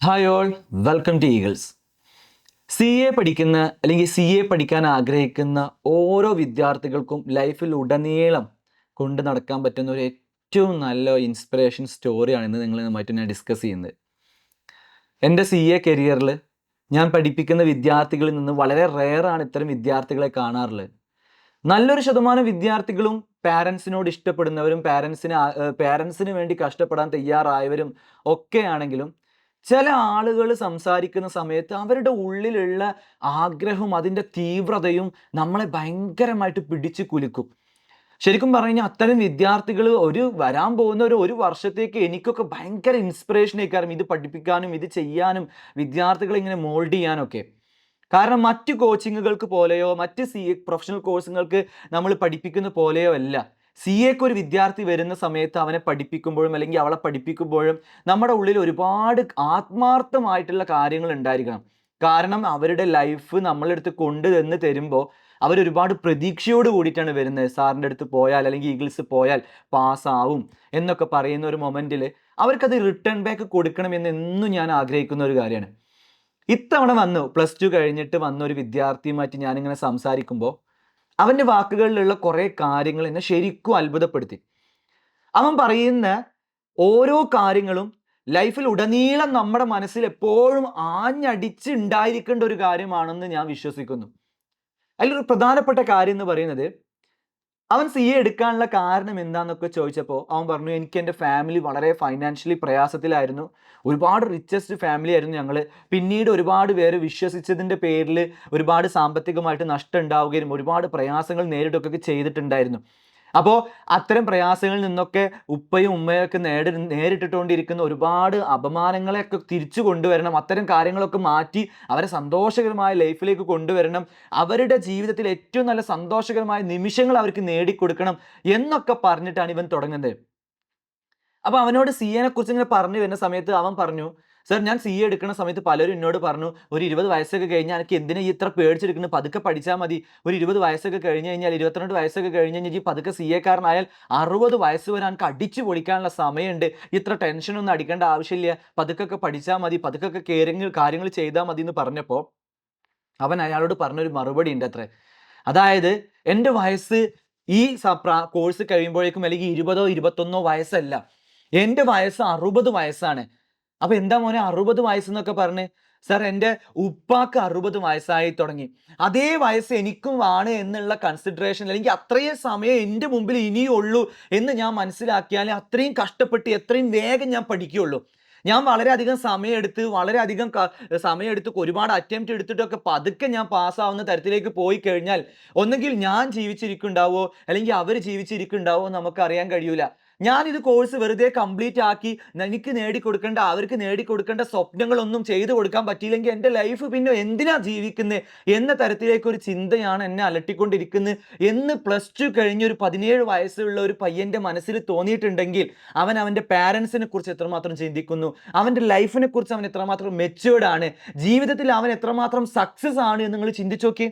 Hi all, welcome to Eagles. C A പഠിക്കുന്ന അല്ലെങ്കിൽ C A പഠിക്കാൻ ആഗ്രഹിക്കുന്ന ഓരോ വിദ്യാർത്ഥികൾക്കും ലൈഫിൽ ഉടനീളം കൊണ്ട് നടക്കാൻ പറ്റുന്ന ഒരു ഏറ്റവും നല്ല ഇൻസ്പിറേഷൻ സ്റ്റോറിയാണ് ഇന്ന് നിങ്ങളുമായിട്ട് ഞാൻ ഡിസ്കസ് ചെയ്യുന്നത്. എൻ്റെ സി എ കരിയറിൽ ഞാൻ പഠിപ്പിക്കുന്ന വിദ്യാർത്ഥികളിൽ നിന്ന് വളരെ റെയറാണ് ഇത്തരം വിദ്യാർത്ഥികളെ കാണാറുള്ളത്. നല്ലൊരു ശതമാനം വിദ്യാർത്ഥികളും പാരൻസിനോട് ഇഷ്ടപ്പെടുന്നവരും പാരൻസിന് വേണ്ടി കഷ്ടപ്പെടാൻ തയ്യാറായവരും ഒക്കെയാണെങ്കിലും ചില ആളുകൾ സംസാരിക്കുന്ന സമയത്ത് അവരുടെ ഉള്ളിലുള്ള ആഗ്രഹവും അതിൻ്റെ തീവ്രതയും നമ്മളെ ഭയങ്കരമായിട്ട് പിടിച്ചു കുലുക്കും. ശരിക്കും പറഞ്ഞു കഴിഞ്ഞാൽ അത്തരം വിദ്യാർത്ഥികൾ വരാൻ പോകുന്ന ഒരു വർഷത്തേക്ക് എനിക്കൊക്കെ ഭയങ്കര ഇൻസ്പിറേഷൻ ആയിക്കാരും ഇത് പഠിപ്പിക്കാനും ഇത് ചെയ്യാനും വിദ്യാർത്ഥികളെ ഇങ്ങനെ മോൾഡ് ചെയ്യാനൊക്കെ. കാരണം മറ്റു കോച്ചിങ്ങുകൾക്ക് പോലെയോ മറ്റ് പ്രൊഫഷണൽ കോഴ്സുകൾക്ക് നമ്മൾ പഠിപ്പിക്കുന്ന പോലെയോ അല്ല. സി എക്ക് ഒരു വിദ്യാർത്ഥി വരുന്ന സമയത്ത് അവനെ പഠിപ്പിക്കുമ്പോഴും അല്ലെങ്കിൽ അവളെ പഠിപ്പിക്കുമ്പോഴും നമ്മുടെ ഉള്ളിൽ ഒരുപാട് ആത്മാർത്ഥമായിട്ടുള്ള കാര്യങ്ങൾ ഉണ്ടായിരിക്കണം. കാരണം അവരുടെ ലൈഫ് നമ്മളെടുത്ത് കൊണ്ടുവന്ന് തരുമ്പോൾ അവരൊരുപാട് പ്രതീക്ഷയോട് കൂടിയിട്ടാണ് വരുന്നത്. സാറിൻ്റെ അടുത്ത് പോയാൽ അല്ലെങ്കിൽ ഈഗിൾസ് പോയാൽ പാസ്സാവും എന്നൊക്കെ പറയുന്ന ഒരു മൊമെൻറ്റിൽ അവർക്കത് റിട്ടേൺ ബാക്ക് കൊടുക്കണമെന്ന് എന്നും ഞാൻ ആഗ്രഹിക്കുന്ന ഒരു കാര്യമാണ്. ഇത്തവണ +2 കഴിഞ്ഞിട്ട് വന്ന ഒരു വിദ്യാർത്ഥിയുമായിട്ട് ഞാനിങ്ങനെ സംസാരിക്കുമ്പോൾ അവൻ്റെ വാക്കുകളിലുള്ള കുറേ കാര്യങ്ങൾ എന്നെ ശരിക്കും അത്ഭുതപ്പെടുത്തി. അവൻ പറയുന്ന ഓരോ കാര്യങ്ങളും ലൈഫിൽ ഉടനീളം നമ്മുടെ മനസ്സിൽ എപ്പോഴും ആഞ്ഞടിച്ച് ഉണ്ടായിരിക്കേണ്ട ഒരു കാര്യമാണെന്ന് ഞാൻ വിശ്വസിക്കുന്നു. അതിലൊരു പ്രധാനപ്പെട്ട കാര്യം എന്ന് പറയുന്നത്, അവൻ സി എ എടുക്കാനുള്ള കാരണം എന്താന്നൊക്കെ ചോദിച്ചപ്പോൾ അവൻ പറഞ്ഞു, എനിക്ക് എൻ്റെ ഫാമിലി വളരെ ഫൈനാൻഷ്യലി പ്രയാസത്തിലായിരുന്നു. ഒരുപാട് റിച്ചസ്റ്റ് ഫാമിലി ആയിരുന്നു ഞങ്ങൾ. പിന്നീട് ഒരുപാട് പേര് വിശ്വസിച്ചതിൻ്റെ പേരിൽ ഒരുപാട് സാമ്പത്തികമായിട്ട് നഷ്ടം ഉണ്ടാവുകയും ഒരുപാട് പ്രയാസങ്ങൾ നേരിടുകയൊക്കെ ചെയ്തിട്ടുണ്ടായിരുന്നു. അപ്പോൾ അത്തരം പ്രയാസങ്ങളിൽ നിന്നൊക്കെ ഉപ്പയും ഉമ്മയൊക്കെ നേരിട്ടിട്ടുകൊണ്ടിരിക്കുന്ന ഒരുപാട് അപമാനങ്ങളെയൊക്കെ തിരിച്ചു കൊണ്ടുവരണം. അത്തരം കാര്യങ്ങളൊക്കെ മാറ്റി അവരെ സന്തോഷകരമായ ലൈഫിലേക്ക് കൊണ്ടുവരണം. അവരുടെ ജീവിതത്തിൽ ഏറ്റവും നല്ല സന്തോഷകരമായ നിമിഷങ്ങൾ അവർക്ക് നേടിക്കൊടുക്കണം എന്നൊക്കെ പറഞ്ഞിട്ടാണ് ഇവൻ തുടങ്ങുന്നത്. അപ്പോൾ അവനോട് സി എനെ കുറിച്ച് ഇങ്ങനെ പറഞ്ഞു വരുന്ന സമയത്ത് അവൻ പറഞ്ഞു, സർ, ഞാൻ സി എ എടുക്കുന്ന സമയത്ത് പലരും എന്നോട് പറഞ്ഞു, ഒരു 20 വയസ്സൊക്കെ കഴിഞ്ഞാൽ എനിക്ക് എന്തിനാ ഈ ഇത്ര പേടിച്ചെടുക്കുന്നത്, പതുക്കെ പഠിച്ചാൽ മതി. ഒരു 20 വയസ്സൊക്കെ കഴിഞ്ഞ് കഴിഞ്ഞാൽ 22 വയസ്സൊക്കെ കഴിഞ്ഞ് കഴിഞ്ഞാൽ ഈ പതുക്കെ സി എക്കാരനായാൽ 60 വയസ്സ് വരെ എനിക്ക് അടിച്ചു പൊളിക്കാനുള്ള സമയമുണ്ട്. ഇത്ര ടെൻഷനൊന്നും അടിക്കേണ്ട ആവശ്യമില്ല, പതുക്കെ പഠിച്ചാൽ മതി, പതുക്കെ കാര്യങ്ങൾ ചെയ്താൽ മതി എന്ന് പറഞ്ഞപ്പോൾ അവൻ അയാളോട് പറഞ്ഞൊരു മറുപടി ഉണ്ട് അത്രേ. അതായത്, എൻ്റെ വയസ്സ് ഈ കോഴ്സ് കഴിയുമ്പോഴേക്കും അല്ലെങ്കിൽ 20 21 വയസ്സല്ല, എൻ്റെ വയസ്സ് 60 വയസ്സാണ്. അപ്പൊ എന്താ മോനെ 60 വയസ്സെന്നൊക്കെ പറഞ്ഞ്? സർ, എൻ്റെ ഉപ്പാക്ക് 60 വയസ്സായി തുടങ്ങി. അതേ വയസ്സ് എനിക്കും ആണ് എന്നുള്ള കൺസിഡറേഷൻ, അല്ലെങ്കിൽ അത്രയും സമയം എൻ്റെ മുമ്പിൽ ഇനിയുള്ളൂ എന്ന് ഞാൻ മനസ്സിലാക്കിയാൽ അത്രയും കഷ്ടപ്പെട്ട് എത്രയും വേഗം ഞാൻ പഠിക്കുകയുള്ളൂ. ഞാൻ വളരെയധികം സമയമെടുത്ത് ഒരുപാട് അറ്റംപ്റ്റ് എടുത്തിട്ടൊക്കെ പതുക്കെ ഞാൻ പാസ്സാവുന്ന തരത്തിലേക്ക് പോയി കഴിഞ്ഞാൽ ഒന്നെങ്കിൽ ഞാൻ ജീവിച്ചിരിക്കുന്നുണ്ടാവോ അല്ലെങ്കിൽ അവർ ജീവിച്ചിരിക്കുന്നുണ്ടാവോ നമുക്ക് അറിയാൻ കഴിയൂല. ഞാനിത് കോഴ്സ് വെറുതെ കംപ്ലീറ്റ് ആക്കി അവർക്ക് നേടിക്കൊടുക്കേണ്ട സ്വപ്നങ്ങളൊന്നും ചെയ്തു കൊടുക്കാൻ പറ്റിയില്ലെങ്കിൽ എൻ്റെ ലൈഫ് പിന്നെ എന്തിനാ ജീവിക്കുന്നത് എന്ന തരത്തിലേക്ക് ഒരു ചിന്തയാണ് എന്നെ അലട്ടിക്കൊണ്ടിരിക്കുന്നത് എന്ന് +2 കഴിഞ്ഞ് ഒരു 17 വയസ്സുള്ള ഒരു പയ്യൻ്റെ മനസ്സിൽ തോന്നിയിട്ടുണ്ടെങ്കിൽ അവൻ അവൻ്റെ പാരൻസിനെ കുറിച്ച് എത്രമാത്രം ചിന്തിക്കുന്നു, അവൻ്റെ ലൈഫിനെ കുറിച്ച് അവൻ എത്രമാത്രം മെച്യൂർഡ് ആണ്, ജീവിതത്തിൽ അവൻ എത്രമാത്രം സക്സസ് ആണ് എന്ന് നിങ്ങൾ ചിന്തിച്ചു നോക്കി.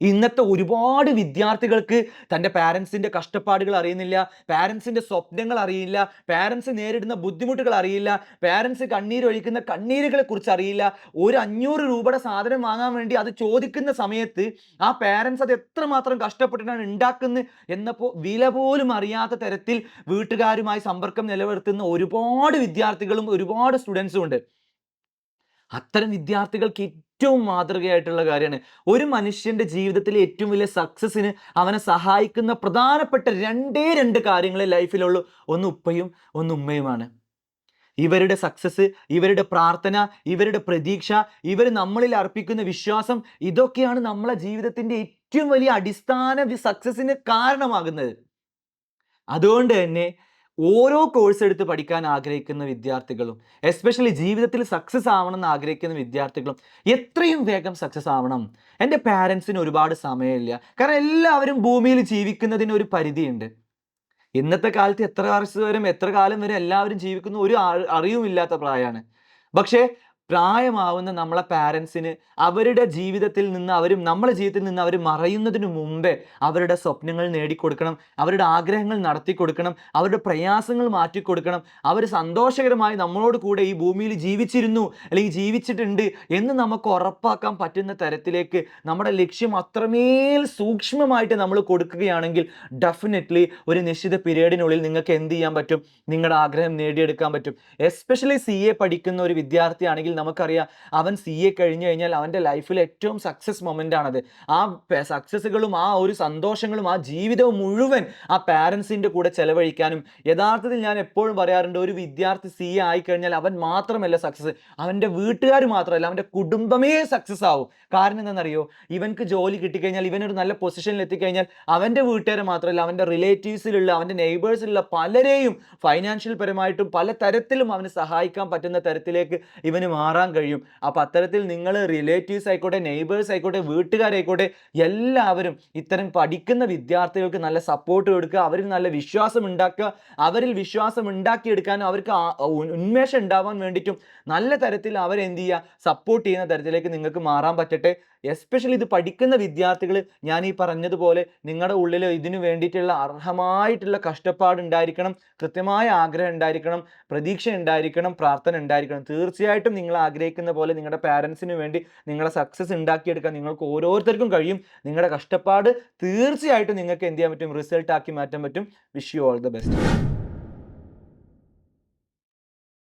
ഇന്നത്തെ ഒരുപാട് വിദ്യാർത്ഥികൾക്ക് തൻ്റെ പാരൻസിൻ്റെ കഷ്ടപ്പാടുകൾ അറിയുന്നില്ല, പാരൻസിൻ്റെ സ്വപ്നങ്ങൾ അറിയില്ല, പാരൻസ് നേരിടുന്ന ബുദ്ധിമുട്ടുകൾ അറിയില്ല, പാരൻസ് കണ്ണീരൊഴിക്കുന്ന കണ്ണീരുകളെ കുറിച്ച് അറിയില്ല. ഒരു 500 രൂപയുടെ സാധനം വാങ്ങാൻ വേണ്ടി അത് ചോദിക്കുന്ന സമയത്ത് ആ പാരൻസ് അത് എത്രമാത്രം കഷ്ടപ്പെട്ടിട്ടാണ് ഉണ്ടാക്കുന്നത് എന്നപ്പോൾ വില പോലും അറിയാത്ത തരത്തിൽ വീട്ടുകാരുമായി സമ്പർക്കം നിലനിർത്തുന്ന ഒരുപാട് വിദ്യാർത്ഥികളും ഒരുപാട് സ്റ്റുഡൻസും ഉണ്ട്. അത്തരം വിദ്യാർത്ഥികൾക്ക് ഏറ്റവും മാതൃകയായിട്ടുള്ള കാര്യമാണ്, ഒരു മനുഷ്യന്റെ ജീവിതത്തിലെ ഏറ്റവും വലിയ സക്സസിന് അവനെ സഹായിക്കുന്ന പ്രധാനപ്പെട്ട രണ്ട് കാര്യങ്ങളെ ലൈഫിലുള്ളൂ. ഒന്ന് ഉപ്പയും ഒന്ന് ഉമ്മയുമാണ്. ഇവരുടെ സക്സസ്, ഇവരുടെ പ്രാർത്ഥന, ഇവരുടെ പ്രതീക്ഷ, ഇവർ നമ്മളിൽ അർപ്പിക്കുന്ന വിശ്വാസം, ഇതൊക്കെയാണ് നമ്മളെ ജീവിതത്തിന്റെ ഏറ്റവും വലിയ അടിസ്ഥാന സക്സസിന് കാരണമാകുന്നത്. അതുകൊണ്ട് തന്നെ ഓരോ കോഴ്സ് എടുത്ത് പഠിക്കാൻ ആഗ്രഹിക്കുന്ന വിദ്യാർത്ഥികളും, എസ്പെഷ്യലി ജീവിതത്തിൽ സക്സസ് ആവണം എന്ന് ആഗ്രഹിക്കുന്ന വിദ്യാർത്ഥികളും എത്രയും വേഗം സക്സസ് ആവണം. എൻ്റെ പാരൻസിന് ഒരുപാട് സമയമില്ല, കാരണം എല്ലാവരും ഭൂമിയിൽ ജീവിക്കുന്നതിന് ഒരു പരിധിയുണ്ട്. ഇന്നത്തെ കാലത്ത് എത്ര കാലം വരെ എല്ലാവരും ജീവിക്കുന്ന ഒരു അറിവുമില്ലാത്ത പ്രായമാണ്. പക്ഷേ പ്രായമാവുന്ന നമ്മളെ പാരൻസിന് അവരുടെ ജീവിതത്തിൽ നിന്ന് അവരും നമ്മളെ ജീവിതത്തിൽ നിന്ന് അവർ മറയുന്നതിന് മുമ്പേ അവരുടെ സ്വപ്നങ്ങൾ നേടിക്കൊടുക്കണം, അവരുടെ ആഗ്രഹങ്ങൾ നടത്തി കൊടുക്കണം, അവരുടെ പ്രയാസങ്ങൾ മാറ്റിക്കൊടുക്കണം. അവർ സന്തോഷകരമായി നമ്മളോട് കൂടെ ഈ ഭൂമിയിൽ ജീവിച്ചിരുന്നു അല്ലെങ്കിൽ ജീവിച്ചിട്ടുണ്ട് എന്ന് നമുക്ക് ഉറപ്പാക്കാൻ പറ്റുന്ന തരത്തിലേക്ക് നമ്മുടെ ലക്ഷ്യം അത്രമേൽ സൂക്ഷ്മമായിട്ട് നമ്മൾ കൊടുക്കുകയാണെങ്കിൽ ഡെഫിനറ്റ്ലി ഒരു നിശ്ചിത പീരീഡിനുള്ളിൽ നിങ്ങൾക്ക് എന്ത് ചെയ്യാൻ പറ്റും? നിങ്ങളുടെ ആഗ്രഹം നേടിയെടുക്കാൻ പറ്റും. എസ്പെഷ്യലി CA പഠിക്കുന്ന ഒരു വിദ്യാർത്ഥിയാണെങ്കിൽ നമുക്കറിയാം, അവൻ CA കഴിഞ്ഞു കഴിഞ്ഞാൽ അവൻ്റെ ലൈഫിൽ ഏറ്റവും സക്സസ് മൊമെൻ്റ് ആണത്. ആ സക്സസ്സുകളും ആ ഒരു സന്തോഷങ്ങളും ആ ജീവിതവും മുഴുവൻ ആ പാരൻസിൻ്റെ കൂടെ ചെലവഴിക്കാനും. യഥാർത്ഥത്തിൽ ഞാൻ എപ്പോഴും പറയാറുണ്ട്, ഒരു വിദ്യാർത്ഥി CA ആയിക്കഴിഞ്ഞാൽ അവൻ മാത്രമല്ല സക്സസ്, അവൻ്റെ വീട്ടുകാർ മാത്രമല്ല അവൻ്റെ കുടുംബമേ സക്സസ് ആവും. കാരണം എന്താണെന്നറിയോ? ഇവൻക്ക് ജോലി കിട്ടിക്കഴിഞ്ഞാൽ, ഇവനൊരു നല്ല പൊസിഷനിൽ എത്തിക്കഴിഞ്ഞാൽ അവൻ്റെ വീട്ടുകാരെ മാത്രമല്ല അവൻ്റെ റിലേറ്റീവ്സിലുള്ള അവൻ്റെ നെയ്ബേഴ്സിലുള്ള പലരെയും ഫൈനാൻഷ്യൽ പരമായിട്ടും പല തരത്തിലും അവന് സഹായിക്കാൻ പറ്റുന്ന തരത്തിലേക്ക് ഇവന് മാറാൻ കഴിയും. അപ്പോൾ അത്തരത്തിൽ നിങ്ങൾ റിലേറ്റീവ്സ് ആയിക്കോട്ടെ, നെയ്ബേഴ്സ് ആയിക്കോട്ടെ, വീട്ടുകാരായിക്കോട്ടെ, എല്ലാവരും ഇത്തരം പഠിക്കുന്ന വിദ്യാർത്ഥികൾക്ക് നല്ല സപ്പോർട്ട് കൊടുക്കുക, അവരിൽ നല്ല വിശ്വാസം ഉണ്ടാക്കുക, അവരിൽ വിശ്വാസം ഉണ്ടാക്കിയെടുക്കാനും അവർക്ക് ഉന്മേഷം ഉണ്ടാവാൻ വേണ്ടിയിട്ടും നല്ല തരത്തിൽ അവരെന്ത് ചെയ്യുക, സപ്പോർട്ട് ചെയ്യുന്ന തരത്തിലേക്ക് നിങ്ങൾക്ക് മാറാൻ പറ്റട്ടെ. എസ്പെഷ്യലി ഇത് പഠിക്കുന്ന വിദ്യാർത്ഥികൾ, ഞാൻ ഈ പറഞ്ഞതുപോലെ നിങ്ങളുടെ ഉള്ളിൽ ഇതിനു വേണ്ടിയിട്ടുള്ള അർഹമായിട്ടുള്ള കഷ്ടപ്പാട് ഉണ്ടായിരിക്കണം, കൃത്യമായ ആഗ്രഹം ഉണ്ടായിരിക്കണം, പ്രതീക്ഷ ഉണ്ടായിരിക്കണം, പ്രാർത്ഥന ഉണ്ടായിരിക്കണം. തീർച്ചയായിട്ടും നിങ്ങൾ ആഗ്രഹിക്കുന്ന പോലെ നിങ്ങളുടെ പാരൻസിന് വേണ്ടി നിങ്ങളെ സക്സസ് ഉണ്ടാക്കിയെടുക്കാൻ നിങ്ങൾക്ക് ഓരോരുത്തർക്കും കഴിയും. നിങ്ങളുടെ കഷ്ടപ്പാട് തീർച്ചയായിട്ടും നിങ്ങൾക്ക് എന്ത് ചെയ്യാൻ പറ്റും? റിസൾട്ട് ആക്കി മാറ്റാൻ പറ്റും. Wish you all the best.